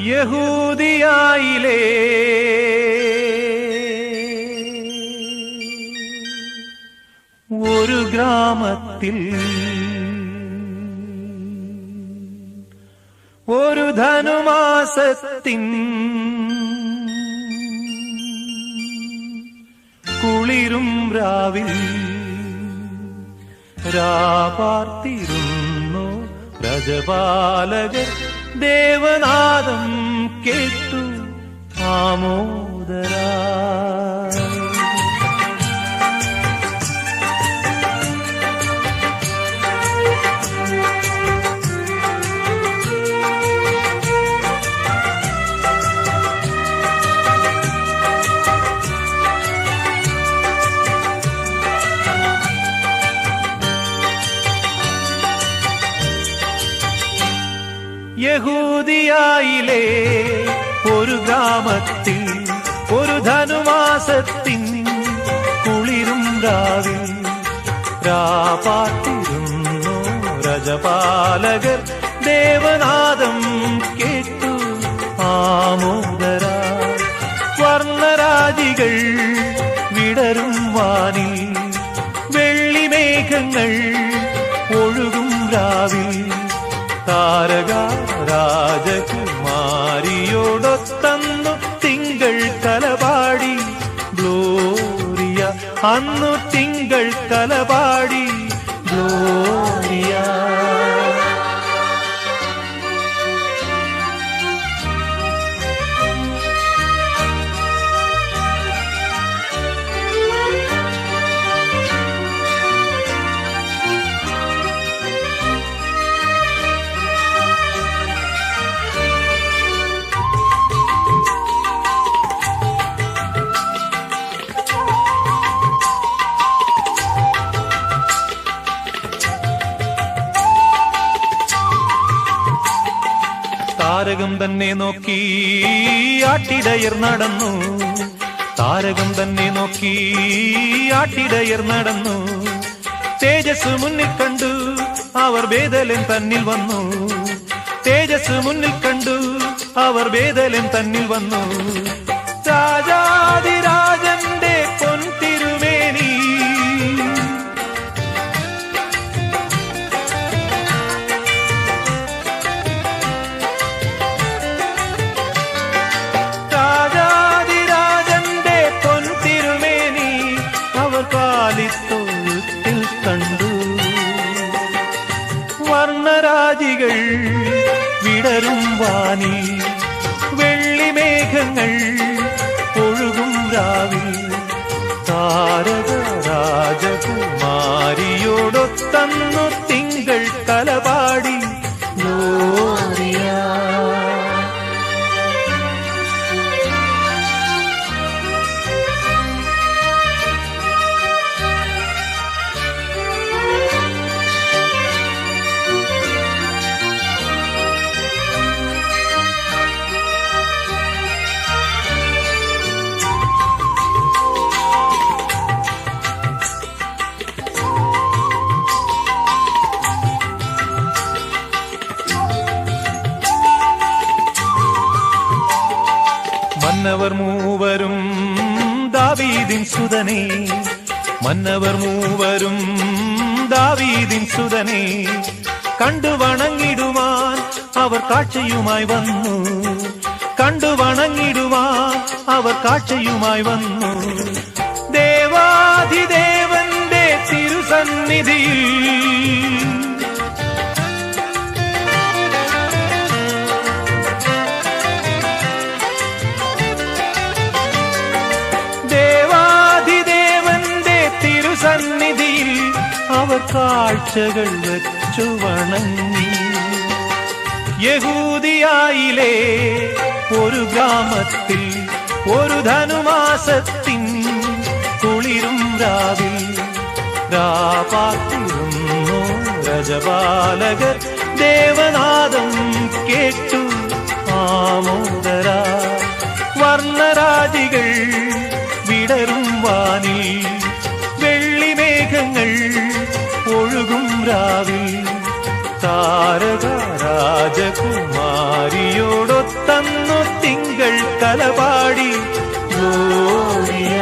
യഹൂദിയായിലെ ഒരു ഗ്രാമത്തിൽ ഒരു ധനുമാസത്തിൻ കുളിരും രാവിൽ രാപാർത്തിരുന്നു രജപാലകർ ദേവനാദം കേട്ടു ആമോദരാ. യഹൂദിയായിലെ ഒരു ഗ്രാമത്തിൽ ഒരു ധനുമാസത്തിൻ കുളിരും രാവിൽ രാപാർത്തിരുന്നു രജപാലകർ ദേവനാദം കേട്ടു ആമോദരാ. വർണ്ണരാജികൾ വിടരും വാനിൽ വെള്ളിമേഘങ്ങൾ ഒഴുകും രാവിൽ താരക രാജകുമാരിയോടൊത്തന്നു തിങ്കൾ കലപാടി ഗ്ലോറിയ. അന്നു തിങ്കൾ കലപാടി ഗ്ലോറിയ. താരകം തന്നെ നോക്കി ആട്ടിടയർ നടന്നു. താരകം തന്നെ നോക്കി ആട്ടിടയർ നടന്നു. തേജസ് മുന്നിൽ കണ്ടു അവർ ബേഥലേം തന്നിൽ വന്നു. തേജസ് മുന്നിൽ കണ്ടു അവർ ബേഥലേം തന്നിൽ വന്നു. രാജാതിരാജന്റെ പൊൻതിരുമേനി ത്തിൽ കണ്ടു. വർണ്ണരാജികൾ വിടരും വാനി വെള്ളിമേഘങ്ങൾ ഒഴുകും രാവിൽ താരക രാജകുമാരിയോടൊത്തന്നു തിങ്കൾ കലപാടി ഗ്ലോറിയ. മന്നവർ മൂവരും ദാവീദിൻ സുതനേ. മന്നവർ മൂവരും ദാവീദിൻ സുതനേ. കണ്ടു വണങ്ങിടുവാൻ അവർ കാഴ്ചയുമായി വന്നു. കണ്ടു വണങ്ങിടുവാൻ അവർ കാഴ്ചയുമായി വന്നു. ദേവാധിദേവന്റെ തിരുസന്നിധിയിൽ സന്നിധിയിൽ അവർ കാഴ്ചകൾ വെച്ചു വണങ്ങി. യഹൂദിയായിലെ ഒരു ഗ്രാമത്തിൽ ഒരു ധനുമാസത്തിൻ കുളിരും രാവിൽ രാപാർത്തിരുന്നു രജപാലകർ ദേവനാദം കേട്ടു ആമോദരാ. വർണ്ണരാജികൾ വിടരും വാനിൽ വെള്ളിമേഘങ്ങൾ ഒഴുകും രാവിൽ താരക രാജകുമാരിയോടൊത്ത് തന്നു തിങ്കൾ കലപാടി ഗ്ലോറിയ.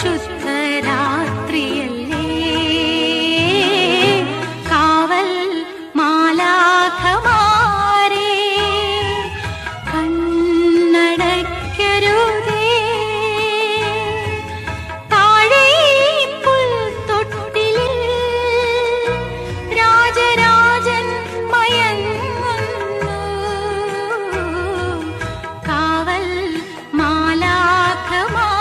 ശുദ്ധരാത്രിയല്ലേ കാവൽ മാലാഖമാരേ കണ്ണടയ്ക്കരുതേ താഴെ പുൽത്തൊട്ടിലിൽ രാജരാജൻ മയങ്ങുന്നു കാവൽ മാലാഖമാരേ.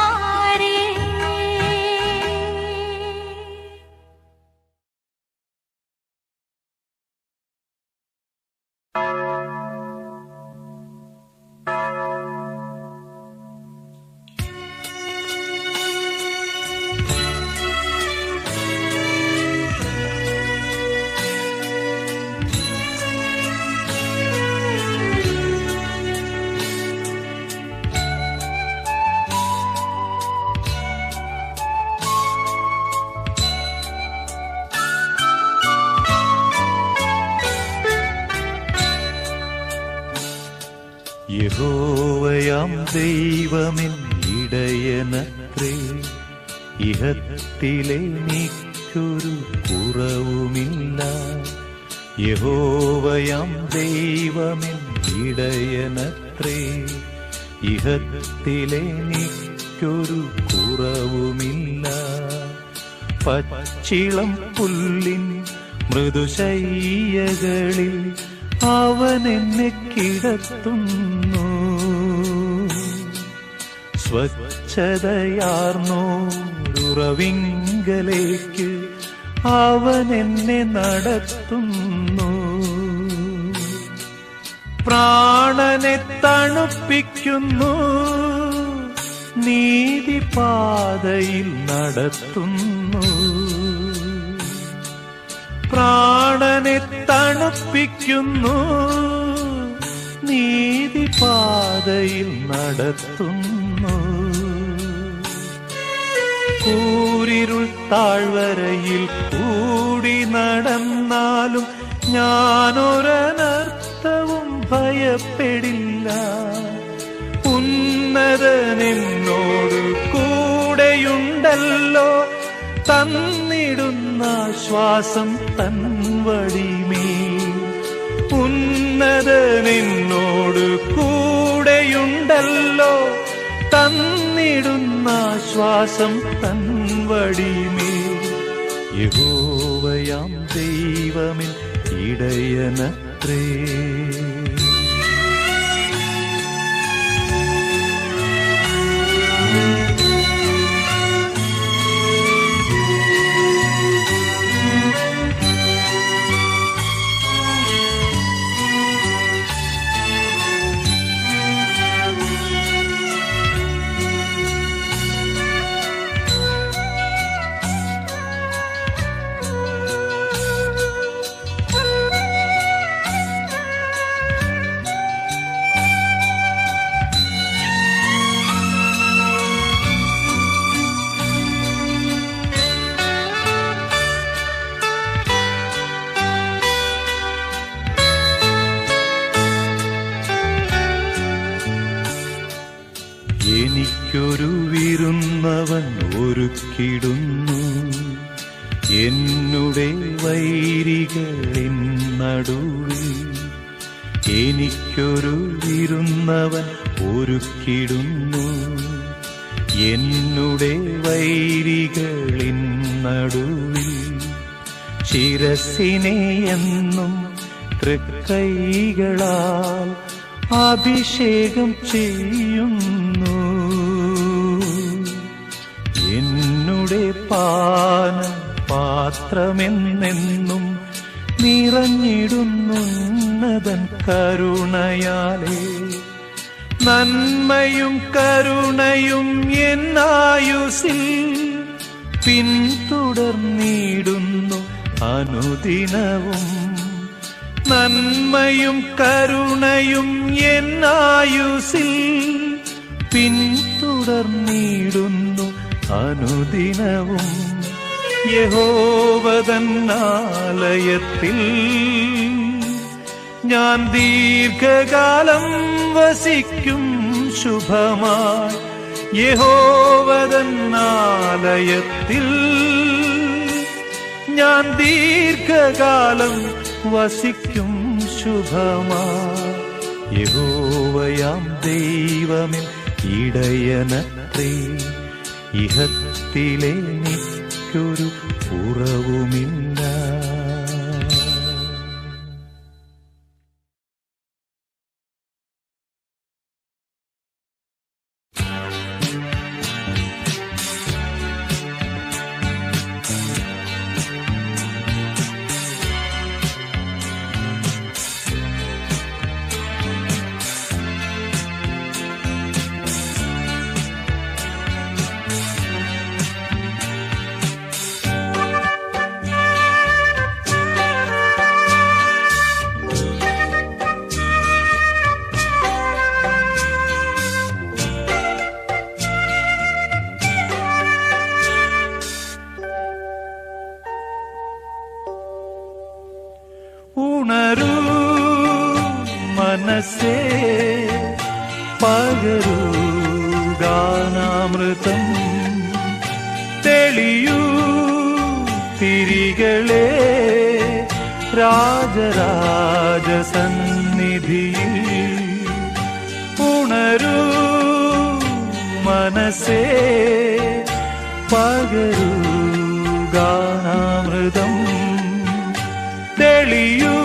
യഹോവയാം ദൈവമെൻ ഇടയനത്രേ ഇഹത്തിലെനിക്കൊരു കുറവുമില്ല. യഹോവയാം ദൈവമെൻ ഇടയനത്രേ ഇഹത്തിലെനിക്കൊരു കുറവുമില്ല. പച്ചിളം പുല്ലിൻ മൃദുശയ്യകളിൽ അവനെന്നെ കിടത്തുന്നു. സ്വച്ഛതയാർന്നോരുറവിങ്കലേക്ക് അവനെന്നെ നടത്തുന്നു. പ്രാണനെ തണുപ്പിക്കുന്നു, നീതിപാതയിൽ നടത്തുന്നു. പ്രാണനെ തണുപ്പിക്കുന്നു, നീതിപാതയിൽ നടത്തുന്നു. കൂരിരുൾ താഴ്വരയിൽ കൂടി നടന്നാലും ഞാനൊരനർത്ഥവും ഭയപ്പെടില്ല. ഉന്നതനെന്നോട് കൂടെയുണ്ടല്ലോ, തന്നിടുന്ന ശ്വാസം തൻ വടിമേൽ. ഉന്നതനെന്നോട് കൂടെയുണ്ടല്ലോ, തന്നിടുന്ന ശ്വാസം തൻ വടിമേൽ. യഹോവയാം ദൈവമെൻ ഇടയനത്രേ. എനിക്കൊരു വിരുന്നവൻ ഒരുക്കിടുന്നു, എന്നുടെ വൈരികളിൻ നടുവിൽ. എനിക്കൊരു വിരുന്നവൻ ഒരുക്കിടുന്നു, എന്നുടെ വൈരികളിൻ നടുവിൽ. ശിരസിനെ എന്നും തൃക്കൈകളാൽ അഭിഷേകം ചെയ്യുന്നു. എന്നുടെ പാന പാത്രമെന്നെന്നും നിറഞ്ഞിടുന്നുന്നതൻ കരുണയാലേ. നന്മയും കരുണയും എന്നായുസിൽ പിന്തുടർന്നിടുന്നു അനുദിനവും. നന്മയും കരുണയും എന്നായുസിൽ പിന്തുടർന്നിടുന്നു അനുദിനവും. യഹോവതന്നാലയത്തിൽ ഞാൻ ദീർഘകാലം വസിക്കും ശുഭമായി. യഹോവതന്നാലയത്തിൽ ഞാൻ ദീർഘകാലം വസിക്കും ശുഭമാ. യഹോവയാം ദൈവമേ ഇടയനത്രേ, ഇഹത്തിലെനിക്കൊരു കുറവുമില്ല. ഉണരൂ മനസ്സേ, പകരൂ ഗാനാമൃതം, തെളിയൂ തിരികളെ രാജരാജ സന്നിധിയിൽ. ഉണരൂ മനസ്സേ, പകരൂ ഗാനാമൃതം, തെളിയൂ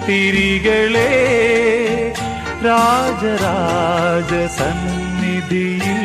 തിരികളെ രാജരാജ സന്നിധിയിൽ.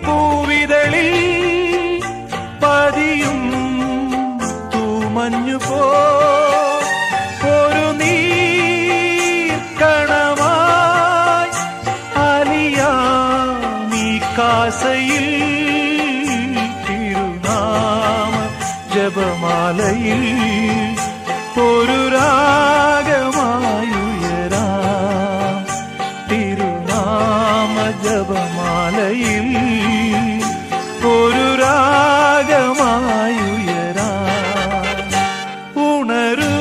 പനിനീർപ്പൂവിതളിൽ പതിയും തൂമഞ്ഞുപോ ഒരു നീർക്കണമായി അലിയാമീ കാസയിൽ. തിരുനാമ ജപമാലയിൽ ഒരു രാഗമായുയരാ. തിരുനാമ ജപമാലയിൽ ഒരു രാഗമായുയരാ. ഉണരൂ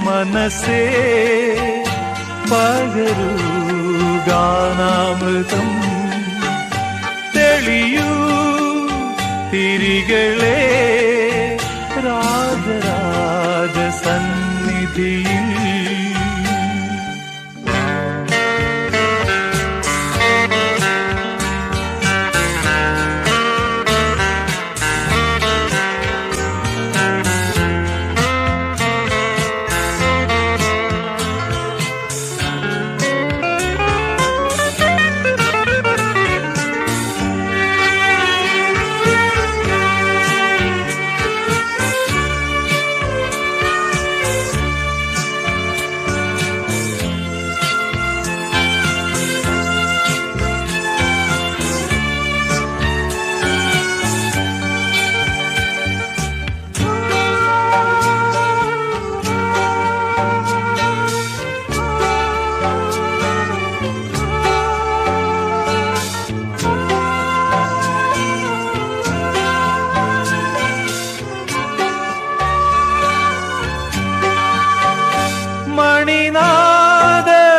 മനസ്സേ, പകരൂ ഗാനാമൃതം, തെളിയൂ തിരികളെ രാജരാജ സന്നിധിയിൽ.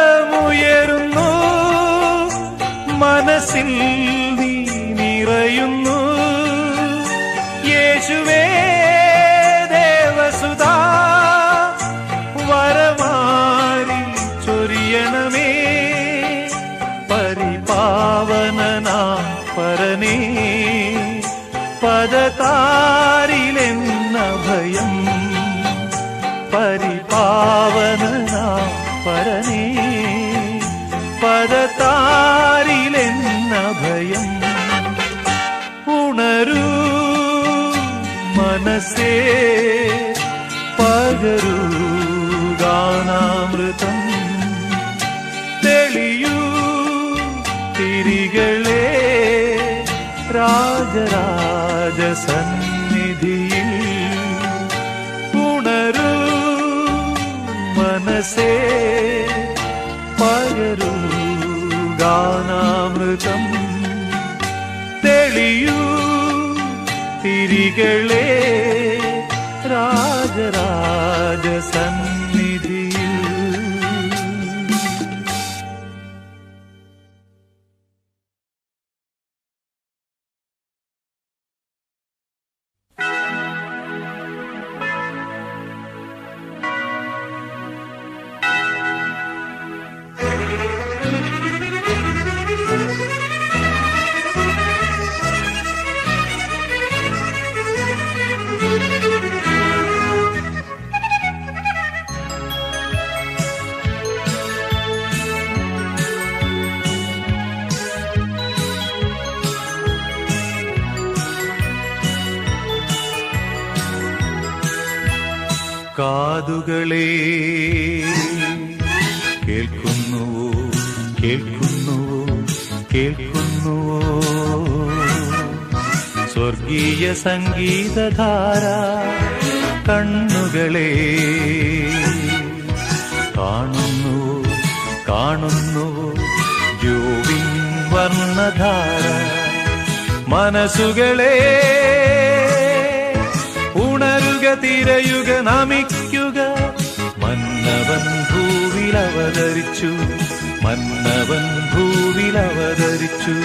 മണിനാദമുയരുന്നു മനസ്സിൽ നീ നിറയുന്നു. യേശുവേ ദേവസുതാ വരമാരി ചൊരിയണമേ. പരിപാവനനാം പരനേ പദതാരിലെന്ന ഭയം പരിപാവനനാം പരനേ പദതാരിലെന്ന ഭയം ഉണരൂ മനസ്സേ പകരൂ ഗാനാമൃതം തെളിയൂ തിരികളെ രാജരാജ സന്നിധിയിൽ ഉണരൂ മനസ്സേ പകരൂ ഗാനാമൃതം തെളിയൂ തിരികളെ രാജരാജ സന്നിധിയിൽ. കാതുകളെ കേൾക്കുന്നുവോ കേൾക്കുന്നുവോ കേൾക്കുന്നുവോ സ്വർഗീയ സംഗീതധാര കണ്ണുകളെ കാണുന്നുവോ കാണുന്നുവോ ദ്യോവിൻ വർണ്ണധാര മനസ്സുകളെ ഉണരുക തിരയുക നമിക്കുക മന്നവൻ ഭൂവിൽ അവതരിച്ചു മന്നവൻ ഭൂവിൽ അവതരിച്ചു.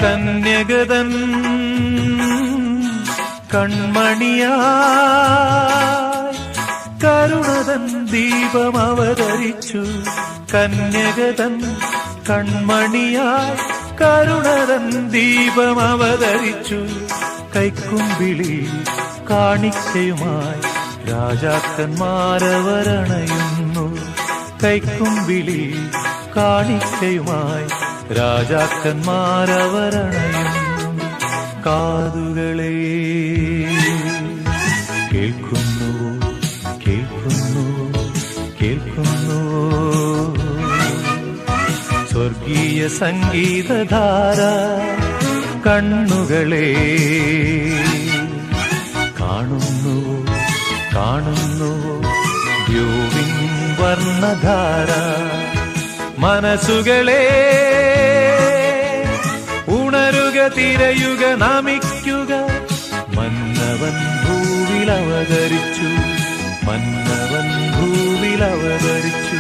കന്യകതൻ കൺമണിയായി കരുണതൻ ദീപം അവതരിച്ചു കന്യകതൻ കൺമണിയായി കരുണതൻ ദീപം അവതരിച്ചു കൈക്കുമ്പിളി കാണിക്കയുമായി രാജാക്കന്മാരവരണയുന്നു കൈക്കുമ്പിളി കാണിക്കയുമായി രാജാക്കന്മാരവരണയുന്നു. കാതുകളെ കേൾക്കുന്നുവോ കേൾക്കുന്നുവോ കേൾക്കുന്നുവോ സ്വർഗീയ സംഗീതധാര കണ്ണുകളെ കാണുന്നുവോ കാണുന്നുവോ ദ്യോവിൻ വർണ്ണധാര മനസ്സുകളെ ഉണരുക തിരയുക നമിക്കുക മന്നവൻ ഭൂവിൽ അവതരിച്ചു മന്നവൻ ഭൂവിൽ അവതരിച്ചു.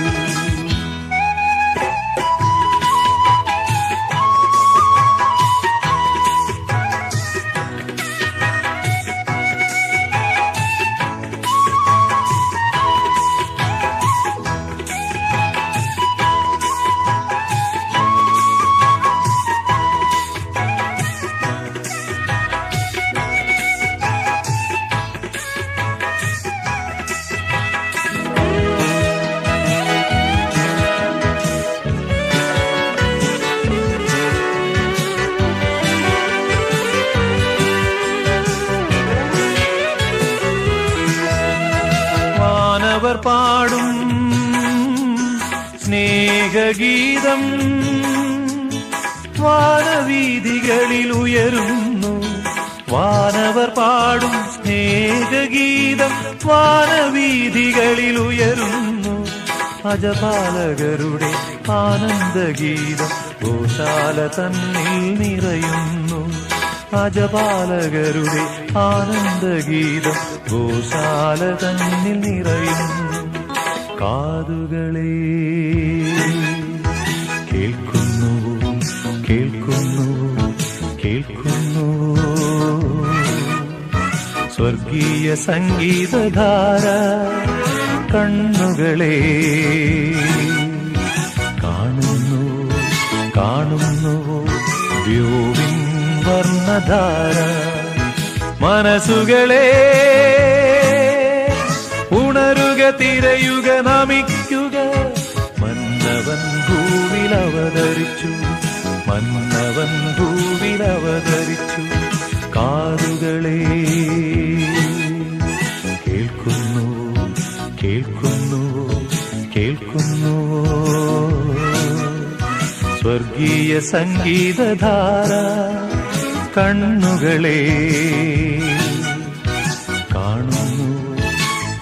അവർ പാടും സ്നേഹഗീതം വാനവീഥികളിൽ ഉയരുന്നു വാനവർ പാടും സ്നേഹഗീതം വാനവീഥികളിൽ ഉയരുന്നു. അജപാലകരുടെ ആനന്ദഗീതം ഗോശാല തന്നിൽ നിറയുന്നു. അജപാലകരുടെ ആനന്ദഗീതം ഗോശാല തന്നിൽ നിറയുന്നു. കാതുകളെ കേൾക്കുന്നു കേൾക്കുന്നു കേൾക്കുന്നു സ്വർഗീയ സംഗീതധാര. കണ്ണുകളെ കാണുന്നു കാണുന്നു വ്യോവിൻ വർണ്ണധാര. മനസ്സുകളെ ഉണരുക, തിരയുക, നമിക്കുക. മന്നവൻ ഭൂവിൽ അവതരിച്ചു, മന്നവൻ ഭൂവിൽ അവതരിച്ചു. കാതുകളെ കേൾക്കുന്നു കേൾക്കുന്നു കേൾക്കുന്നു സ്വർഗീയ സംഗീതധാര. കണ്ണുകളെ കാണുന്നു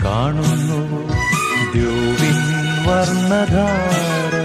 കാണുന്നു ദ്യോവിൻ വർണ്ണധാര.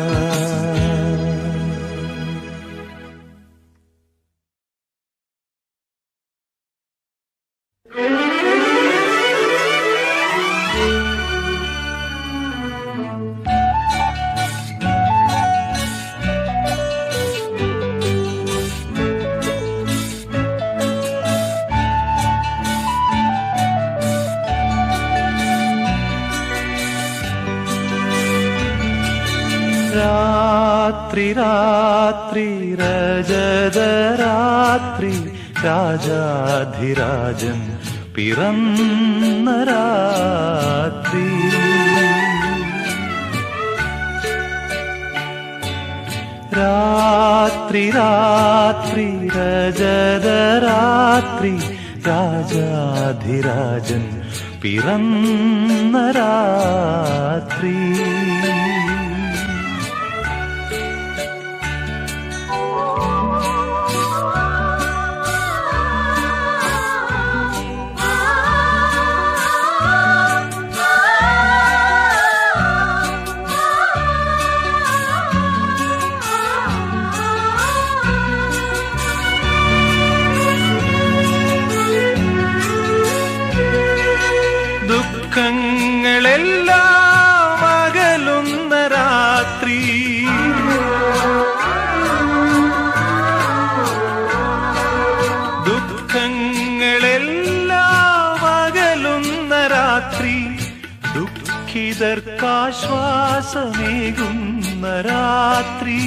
രാത്രി രാത്രി രജതരാത്രി രാജാധിരാജൻ പിറന്ന രാത്രി. രാത്രി രാത്രി രജതരാത്രി രാജാധിരാജൻ പിറന്ന രാത്രി. ദുഃഖങ്ങളെല്ലാം അകലുന്ന രാത്രി. ദുഃഖങ്ങളെല്ലാം അകലുന്ന രാത്രി. ദുഃഖിതർക്കാശ്വാസമേകുന്ന രാത്രി.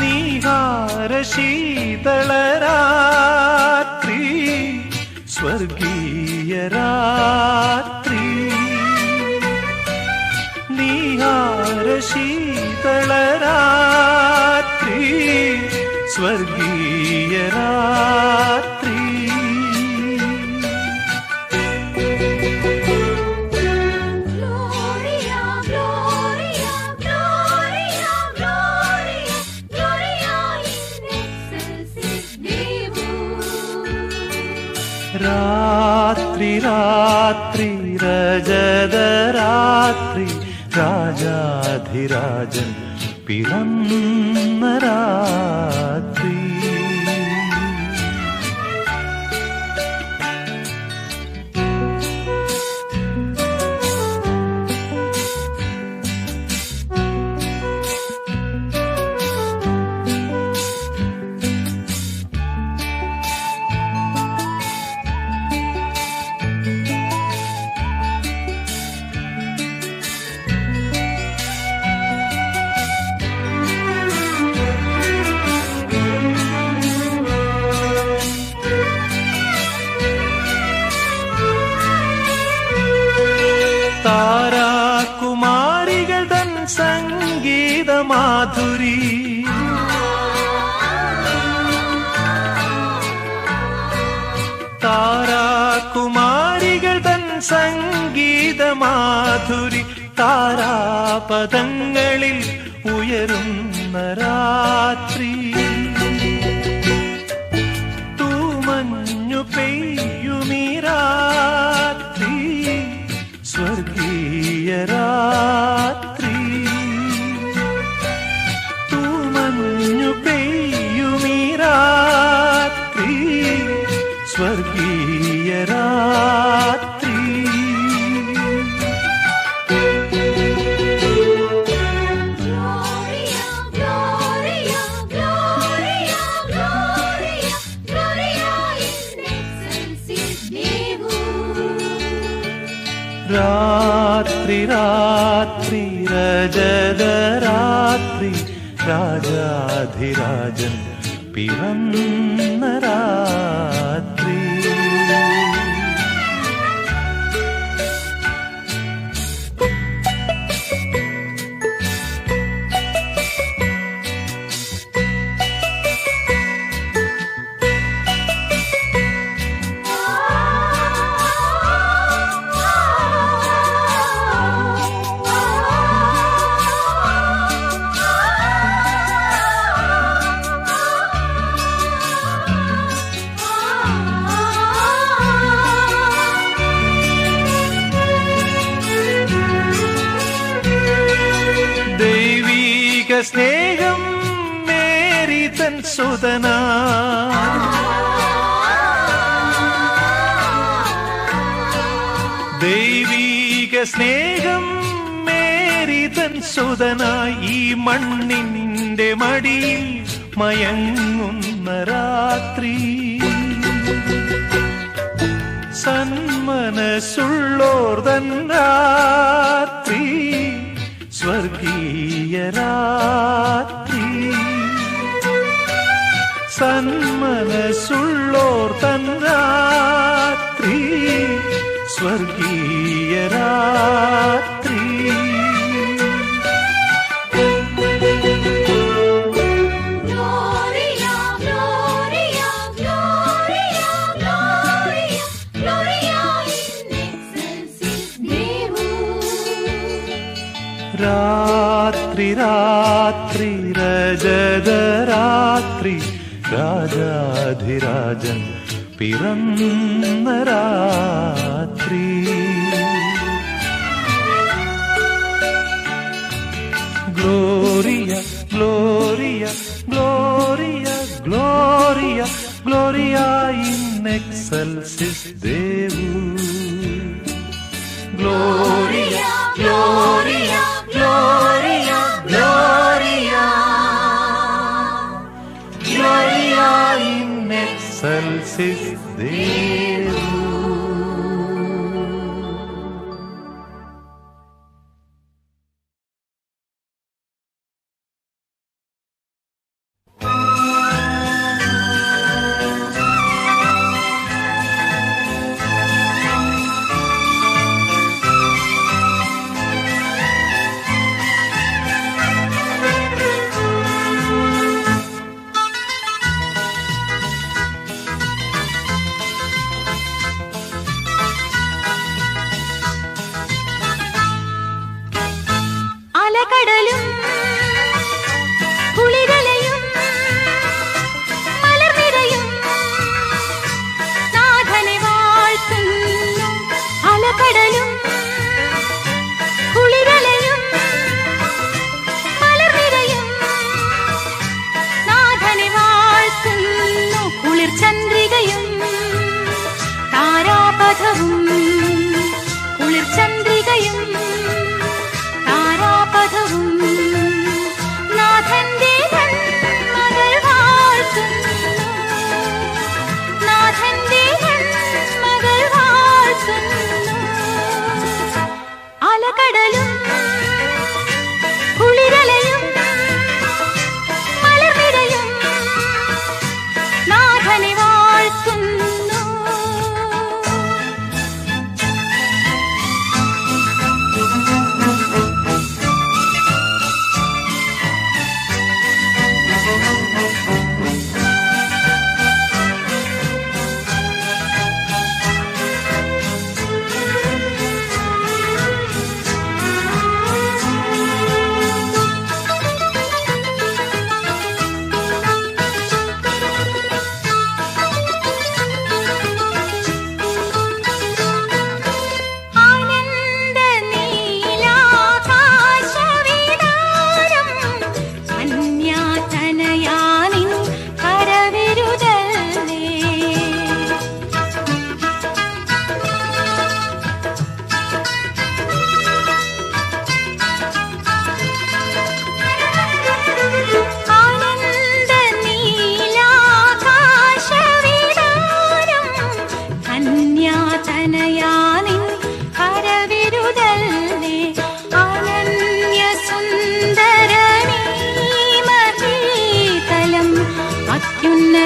നീഹാരശീതളരാത്രി സ്വർഗീയ രാത്രി. നീഹാരശീതളരാത്രി സ്വർഗീയ രാത്രി. രാത്രി രാത്രി രജതരാത്രി രാജാധിരാജൻ പിറന്ന രാത്രി. താരാകുമാരികൾ തൻ സംഗീതമാധുരി. താരാകുമാരികൾ തൻ സംഗീതമാധുരി. താരാപദങ്ങളിൽ ഉയരുന്ന രാത്രി. സ്വർഗീയ രാത്രി. Gloria, Gloria, Gloria, Gloria, Gloria in excelsis Deo. രാത്രി രാത്രി രജതരാത്രി രാജാധിരാജൻ പിറന്ന രാത്രി. ദൈവീക സ്നേഹം മേരി തൻ സുതന, ദൈവീക സ്നേഹം മേരി തൻ സുതനായി ഈ മണ്ണിന്റെ മടിയിൽ മയങ്ങുന്ന രാത്രി. സന്മനസ്സുള്ളോർ തൻ രാത്രി സ്വർഗീയ രാത്രി. സന്മനസ്സുള്ളോർ തൻ രാത്രി സ്വർഗീയ രാത്രി. Gloria, Gloria, Gloria, Gloria, Gloria in excelsis Deo. രാത്രി രാത്രി രജതരാത്രി രാജാധിരാജൻ പിറന്ന രാത്രി. Gloria Gloria Gloria Gloria Gloria in excelsis Devu. Gloria Gloria, Gloria, Gloria. Gloria in excelsis Deo.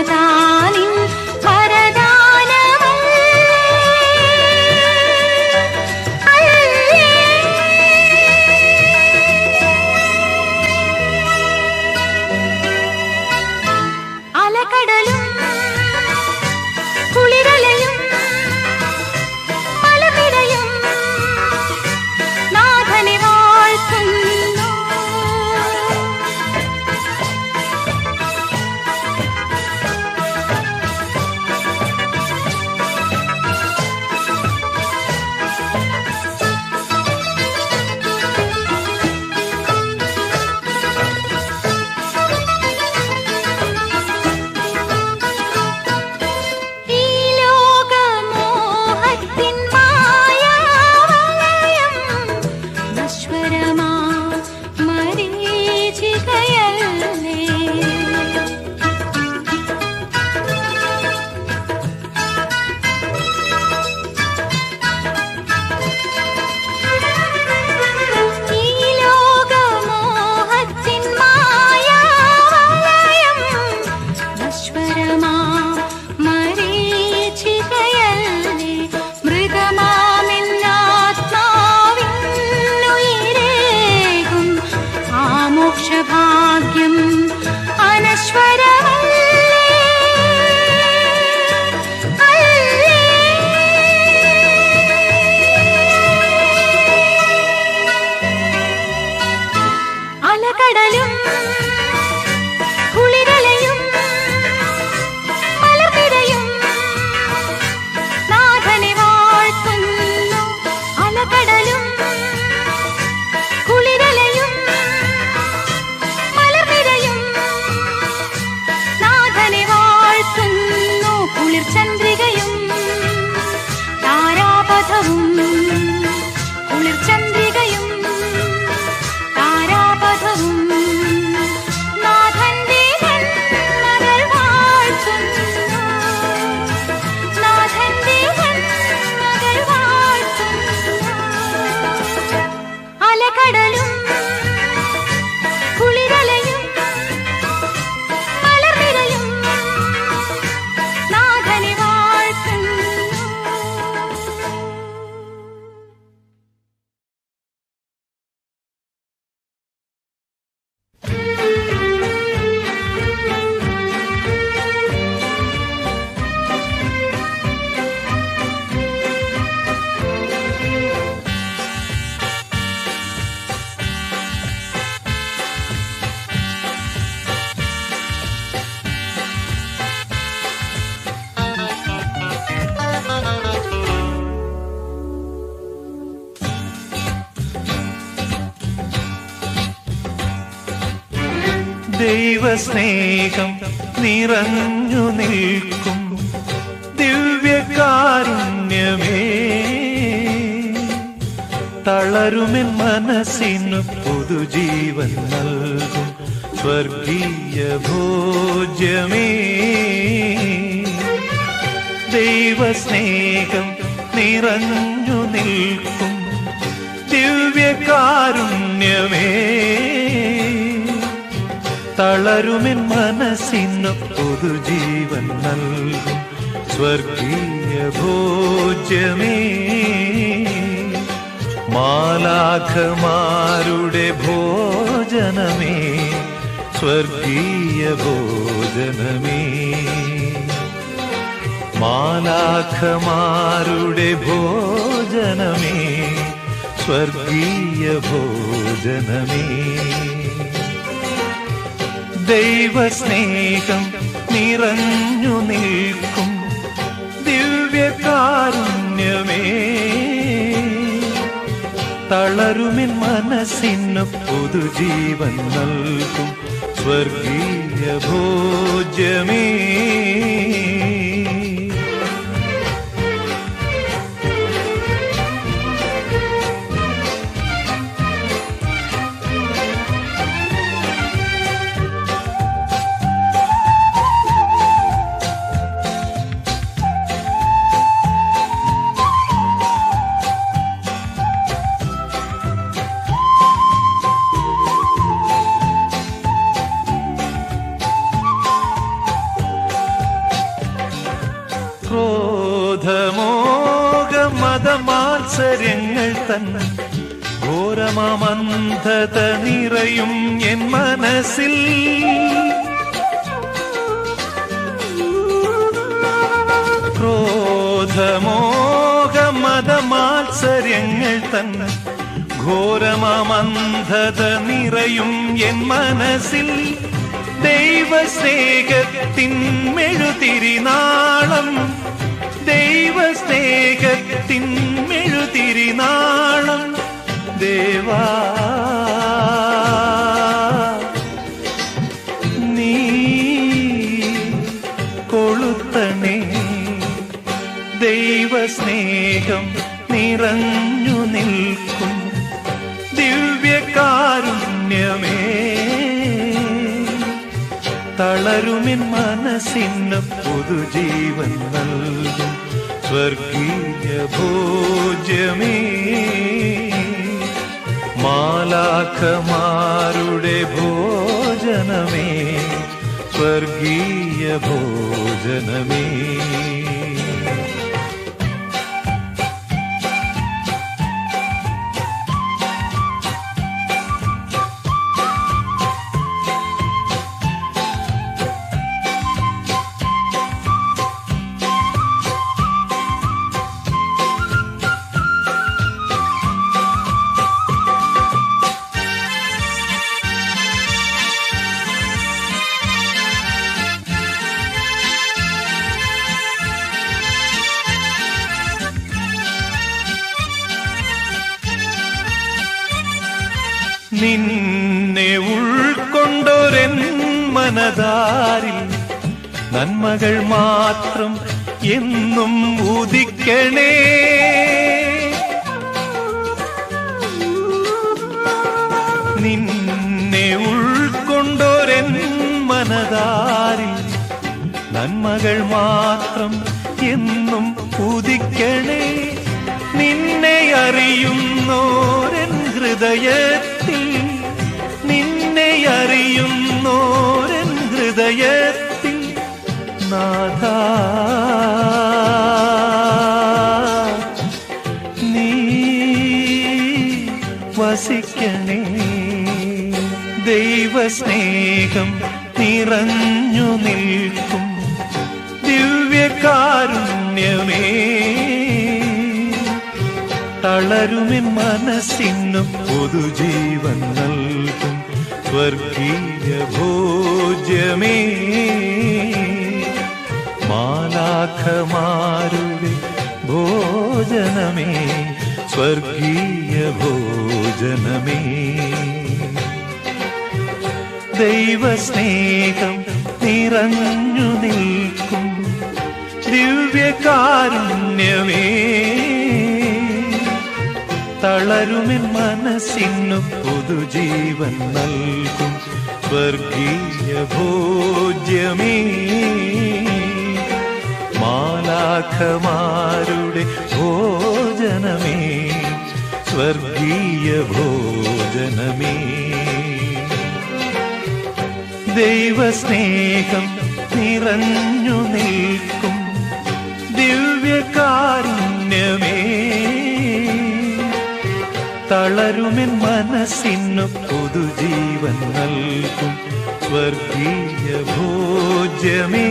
സദാനിൻ ഭാഗ്യം അനശ്വരമല്ലേ അലകടലും കുളിരലയും മലർനിരയും നാഥനെ വാഴ്ത്തുന്നു. അലകടലും കുളിരലയും മലർനിരയും നാഥനെ വാഴ്ത്തുന്നു. കുളിർചന്ദ്രികയും താരാപഥവും കുളിർചന്ദ്രികയും താരാപഥവും നാഥന്റെ നന്മകൾ വാഴ്ത്തുന്നു. നാഥന്റെ നന്മകൾ വാഴ്ത്തുന്നു. അലകടലും കുളിരലയും മലർനിരയും നാഥനെ വാഴ്ത്തുന്നു. ദൈവസ്നേഹം നിറഞ്ഞു നിൽക്കും ദിവ്യകാരുണ്യമേ, തളരുമെൻ മനസ്സിനു പുതുജീവൻ നൽകും സ്വർഗീയ ഭോജ്യമേ. ദൈവസ്നേഹം നിറഞ്ഞു നിൽക്കും ദിവ്യകാരുണ്യമേ, തളരുമെൻ മനസ്സിനു പുതുജീവൻ നൽകും സ്വർഗീയ ഭോജ്യമേ. മാലാഖമാരുടെ ഭോജനമേ, സ്വർഗീയ ഭോജനമേ. മാലാഖമാരുടെ ഭോജനമേ, സ്വർഗീയ ഭോജനമേ. ദൈവസ്നേഹം നിറഞ്ഞു നിൽക്കും ദിവ്യകാരുണ്യമേ, തളരുമെൻ മനസ്സിനു പുതുജീവൻ നൽകും സ്വർഗീയ ഭോജ്യമേ. ക്രോധമോഹ മതമാത്സര്യങ്ങൾ തൻ ഘോരമന്ധത നിറയും എൻ മനസ്സിൽ. ക്രോധമോഹ മതമാത്സര്യങ്ങൾ തൻ ഘോരമന്ധത നിറയും എൻ മനസ്സിൽ. ദൈവസ്നേഹത്തിൻ മെഴുതിരിനാളം, ദൈവസ്നേഹത്തിൻ മെഴുതിരിനാളം ദേവാ നീ കൊളുത്തണേ. ദൈവസ്നേഹം നിറഞ്ഞു നിൽക്കും ദിവ്യകാരുണ്യമേ, തളരുമിൻ മനസ്സിന് പുതുജീവൻ നൽകും സ്വർഗീയ ഭോജ്യമേ. മാലാഖമാരുടെ ഭോജനമേ, സ്വർഗീയ ഭോജനമേ. നിന്നെ ഉൾക്കൊണ്ടൊരെൻ മനതാരിൽ നന്മകൾ മാത്രം എന്നും ഉദിക്കണേ. നിന്നെ ഉൾക്കൊണ്ടൊരെൻ മനതാരിൽ നന്മകൾ മാത്രം എന്നും ഉദിക്കണേ. നിന്നെ അറിയുന്നോരൻ ഹൃദയത്തിൽ, നിന്നെ അറിയുന്നോരൻ ഹൃദയത്തിൽ നാഥാ നീ വസിക്കണേ. ദൈവസ്നേഹം നിറഞ്ഞു നിൽക്കും ദിവ്യകാരുണ്യമേ, തളരുമിൻ മനസ്സിന് പുതുജീവൻ നൽകും സ്വർഗീയ ഭോജ്യമേ. മാലാഖമാരുടെ ഭോജനമേ, സ്വർഗീയ ഭോജനമേ. ദൈവസ്നേഹം നിറഞ്ഞു നിൽക്കും ദിവ്യകാരുണ്യമേ, തളരുമിൻ മനസ്സിന് പുതുജീവൻ നൽകും സ്വർഗീയ ഭോജ്യമേ. മാലാഖമാരുടെ ഭോജനമേ, സ്വർഗീയ ഭോജനമേ. ദൈവസ്നേഹം നിറഞ്ഞു നിൽക്കും ദിവ്യകാരുണ്യമേ, തളരുമിൻ മനസ്സിന് പുതുജീവൻ നൽകും സ്വർഗീയ ഭോജ്യമേ.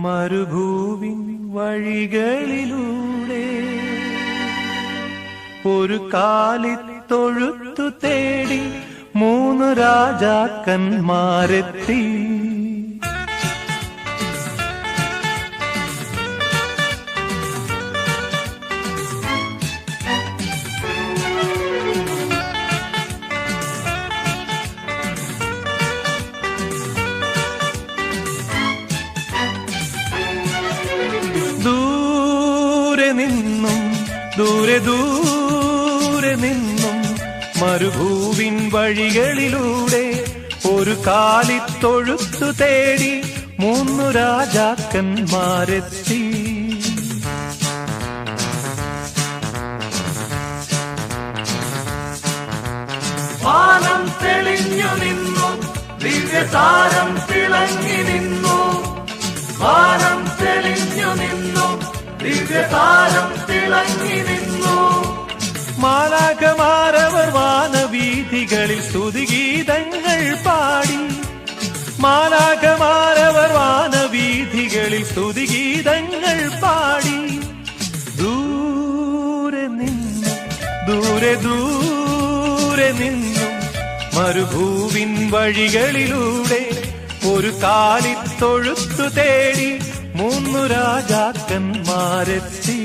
മരുഭൂവിൻ വഴികളിലൂടെ ഒരു കാലിത്തൊഴുത്തു തേടി 3 രാജാക്കന്മാരെത്തി. ദൂരെ ദൂരെ നിന്നും മരുഭൂവിൻ വഴികളിലൂടെ ഒരു കാലിത്തൊഴുത്തു തേടി 3 രാജാക്കന്മാരെത്തി. വാനം തെളിഞ്ഞു നിന്നു, ദിവ്യതാരം തിളങ്ങി നിന്നു. വാനം തെളിഞ്ഞു നിന്നു, ദിവ്യതാരം തിളങ്ങി നിന്നു. മാലാഖമാരവർ വാനവീഥികളിൽ സ്തുതിഗീതങ്ങൾ പാടി. മാലാഖമാരവർ വാനവീഥികളിൽ സ്തുതിഗീതങ്ങൾ പാടി. ദൂരെ നിന്നും ദൂരെ നിന്നും മരുഭൂവിൻ വഴികളിലൂടെ ഒരു കാലിത്തൊഴുത്തു തേടി 3 രാജാക്കന്മാരെത്തി.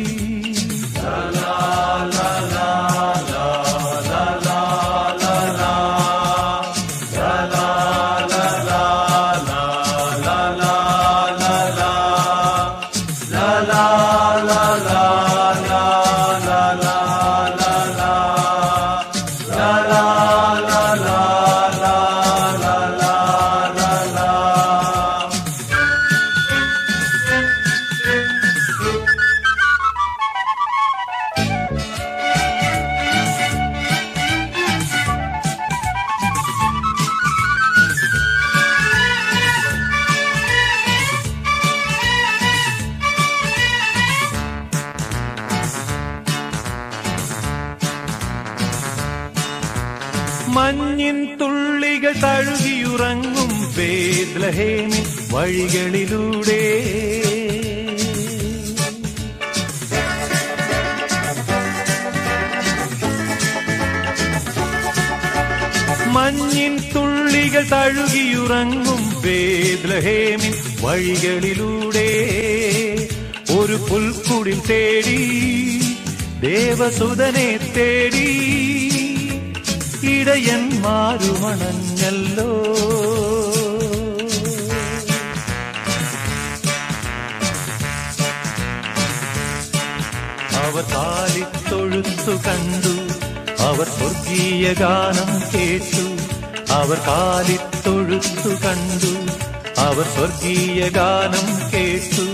മഞ്ഞിൻ തുള്ളികൾ തഴുകിയുറങ്ങും ബേത്ലഹേമിൻ വഴികളിലൂടെ മഞ്ഞിൻ തുള്ളികൾ തഴുകിയുറങ്ങും ബേത്ലഹേമിൻ വഴികളിലൂടെ ഒരു പുൽക്കുടിൽ തേടി ദേവസുതനെ തേടി ഇടയന്മാരുമണഞ്ഞല്ലോ. അവർ കാലിത്തൊഴുത്തു കണ്ടു, അവർ സ്വർഗീയ ഗാനം കേട്ടു. അവർ കാലിത്തൊഴുത്തു കണ്ടു, അവർ സ്വർഗീയ ഗാനം കേട്ടു.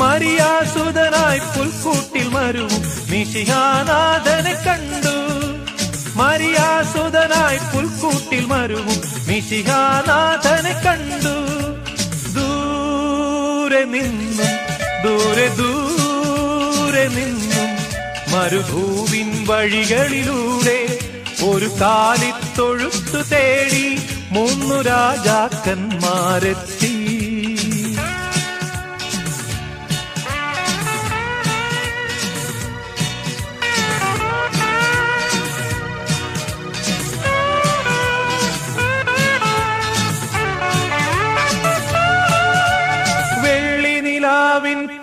മരിയാസുതനായി പുൽക്കൂട്ടിൽ മരുവും മിശിഹാനാഥനെ കണ്ടു. മരിയാസുതനായി പുൽക്കൂട്ടിൽ മരുവും മിശിഹാനാഥനെ കണ്ടു. ദൂരെ നിന്നും ദൂരെ നിന്നും മരുഭൂവിൻ വഴികളിലൂടെ ഒരു കാലിത്തൊഴുത്തു തേടി 3 രാജാക്കന്മാരെത്തി.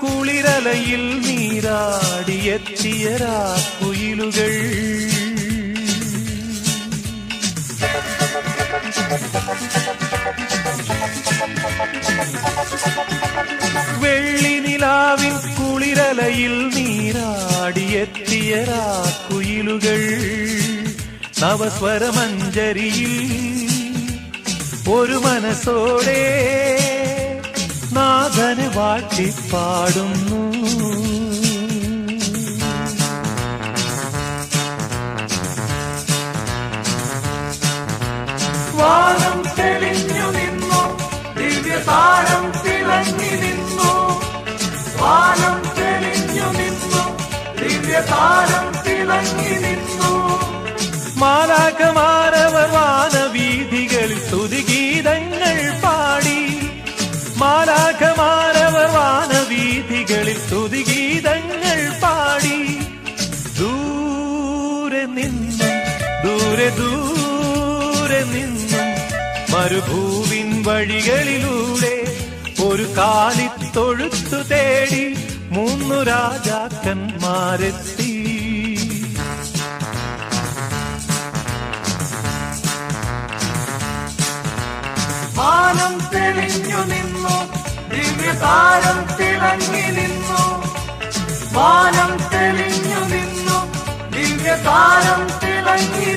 കുളിരലയിൽ നീരാടിയെത്തിയ രാക്കുയിലുകൾ വെള്ളിനിലാവിൻ കുളിരലയിൽ നീരാടിയെത്തിയ രാക്കുയിലുകൾ നവസ്വരമഞ്ജരിയിൽ ഒരു മനസ്സോടെ നാഥനെ വാഴ്ത്തിപ്പാടുന്നു. വാനം തെളിഞ്ഞു നിന്നു, ദിവ്യതാരം തിളങ്ങി നിന്നു. വാനം തെളിഞ്ഞു നിന്നു, ദിവ്യതാരം തിളങ്ങി നിന്നു. മാലാഖമാരവർ വാനവീഥികളിൽ സ്തുതിഗീതങ്ങൾ പാടി. മാലാഖമാരവർ വാനവീഥികളിൽ സ്തുതിഗീതങ്ങൾ പാടി ദൂരെ നിന്നും ദൂരെ ദൂരെ നിന്നും മരുഭൂവിൻ വഴികളിലൂടെ ഒരു കാലിത്തൊഴുത്തു തേടി 3 രാജാക്കന്മാരെത്തി. വാനം തെളിഞ്ഞു നിന്നു, ദിവ്യതാരം തിളങ്ങി നിന്നു. വാനം തെളിഞ്ഞു നിന്നു, ദിവ്യതാരം തിളങ്ങി